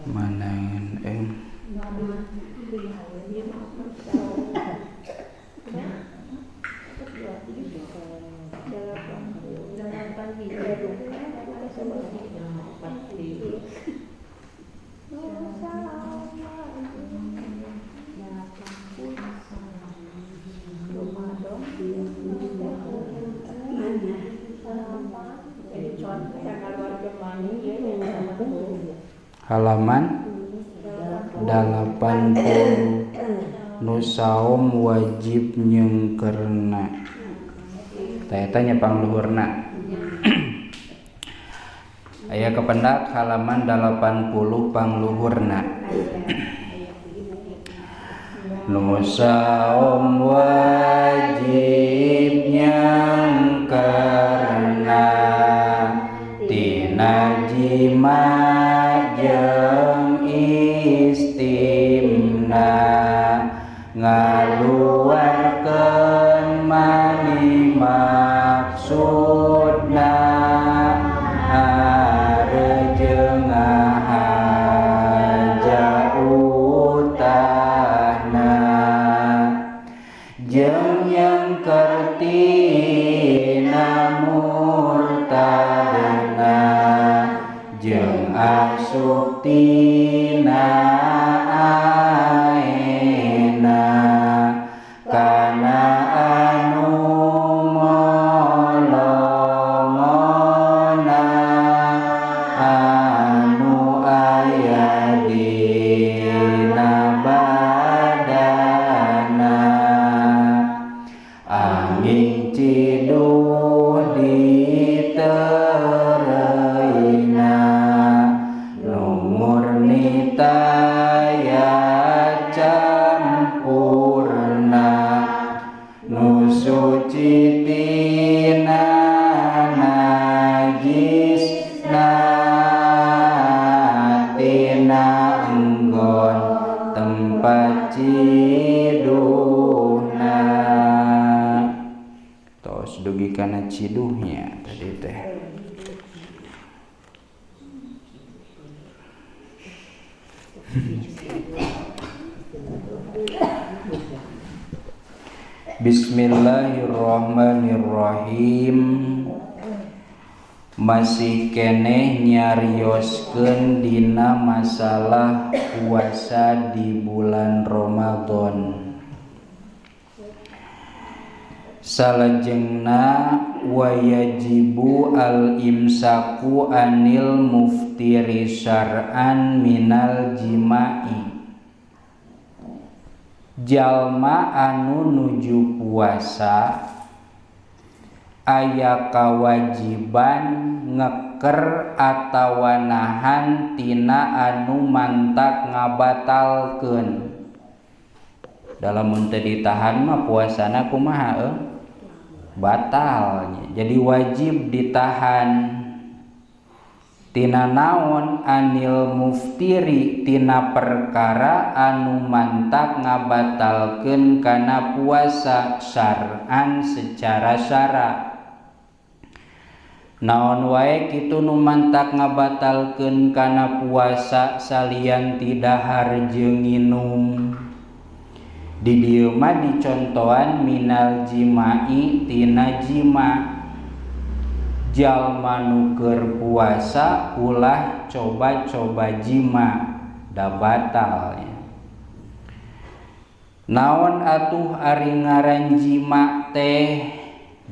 Manain halaman 80 nu saum wajib nyengkerna tanya pangluhurna aya kependak halaman 80 pangluhurna nu saum wajib nyengkerna tina jima jeung istimna ngaluarkeun mani maksudna arejeung ngahaja utahna jeung nyengker tina murtadna jeung asup tina aena kana anu molongona anu aya dina badana angin ciduh ditereina murni taya campurna nu suci tina najisna tina enggon tempat ciduhna tos dugi kana ciduhnya tadi teh. Bismillahirrahmanirrahim. Masih keneh nyarioskeun dina masalah puasa di bulan Ramadan. Salajengna wayajibu al-imsaku anil muftiri syar'an minal jima'i. Jalma anu nuju puasa aya kawajiban ngeker atawa nahan tina anu mantak ngabatalkeun. Dalam teu ditahan mah puasana kumaha batalnya. Jadi wajib ditahan. Tina naon anil muftiri tina perkara anu mantak ngabatalkeun kana puasa syar'an secara syara. Naon wae kitu nu mantak ngabatalkeun kana puasa salian ti dahar jeung nginum. Di dieu mah dicontohan minal jima'i tina jima. Jalma nu keur puasa ulah coba-coba jima da batal ya. Naon atuh ari ngaran jima teh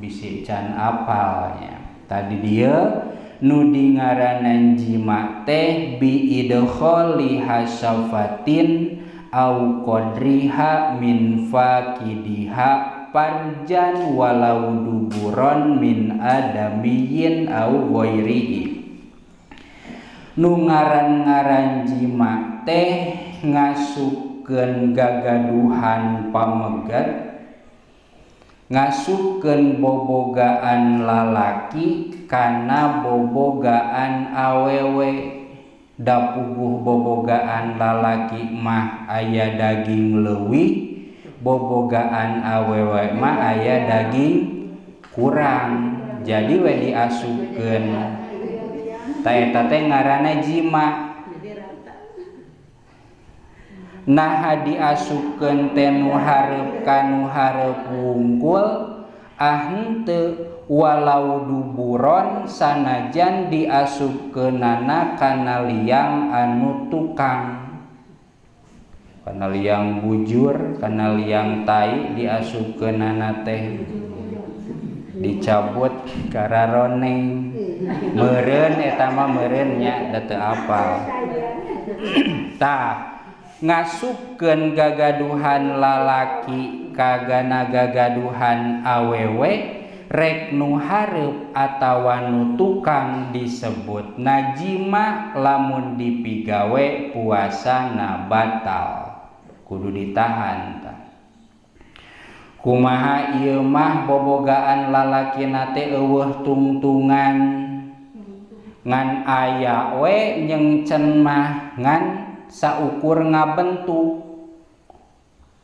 bisi can apalnya. Tadi dia nu dingaranan jima teh bi idkhali hasyafatin au qadriha min fakidiha parjan walau duburon min adamiyin au ghairihi. Nu ngaran-ngaran jima teh ngasupkeun gagaduhan pamegat, ngasupkeun bobogaan lalaki kana bobogaan awewe. da puguh bobogaan lalaki mah aya daging leuwih, bobogaan awewe mah aya daging kurang. Jadi we diasupkeun ta eta teh ngaranna jima. Nah diasupkeun teh nu hareup ka nu hareup wungkul henteu walau duburon sanajan diasupkeunana kana liang anu tukang, kana liang bujur, kana liang tai diasupkeunana teh dicabut kararoneng meureun eta mah meureun nya da teu apal. Tah ngasupkeun gagaduhan lalaki kagana gagaduhan awewe rek nu hareup atawa nu tukang disebut najima, lamun dipigawe puasana batal kudu ditahan. Kumaha ieu mah bobogaan lalakina teh eueuh tungtungan ngan aya we nyengcen mah ngan saukur ngabentuk,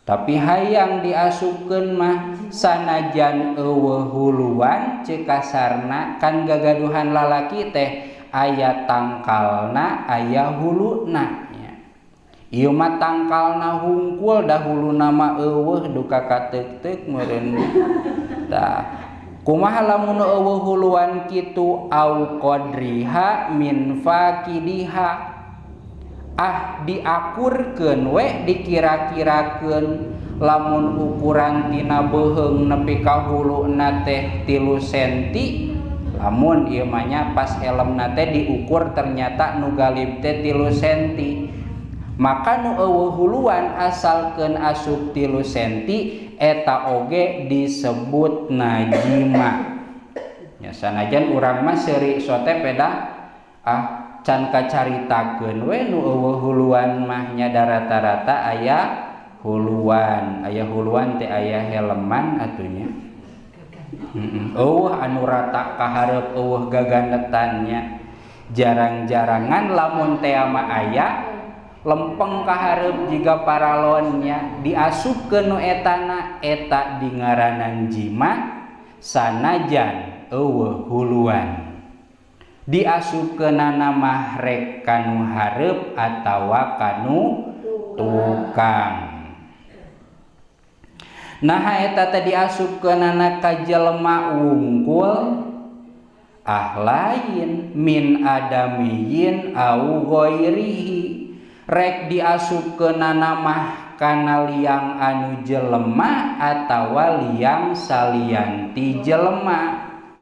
tapi hayang diasupkeun mah sanajan eueuh huluan ceuk kasarna kan gagaduhan lalaki teh aya tangkalna aya huluna. Ieu mah tangkalna hungkul da huluna mah eueuh duka kateuk-teuk meureun. Tah kumaha lamun eueuh huluan kitu au qadriha min faqidiha, diakurkeun we dikira-kirakeun lamun ukuran tina beuheung nepi ka huluna teh 3 senti, lamun ieu mah nya pas elemna teh diukur ternyata nu galib teh 3 senti, maka nu eueuh huluan asalkeun asup 3 senti eta oge disebut najima. Ya sanajan urang mah seuri sote peda can kacaritakeun we nu eueuh huluan mah nya rata-rata aya huluan teh aya helman atunya. Eueuh anu rata kahareup eueuh gagandetannya. Jarang-jarangan lamun teh mah aya lempeng kahareup jiga paralonnya diasupkeun nu etana eta dingaranan jima sanajan eueuh huluan. Diasupkeunana mah rek kanu hareup atawa kanu tukang. Nah eta teh diasupkeunana ka jelema wungkul lain min adamiyin au ghairihi, rek diasupkeunana mah kana liang anu jelema atawa liang salianti jelema.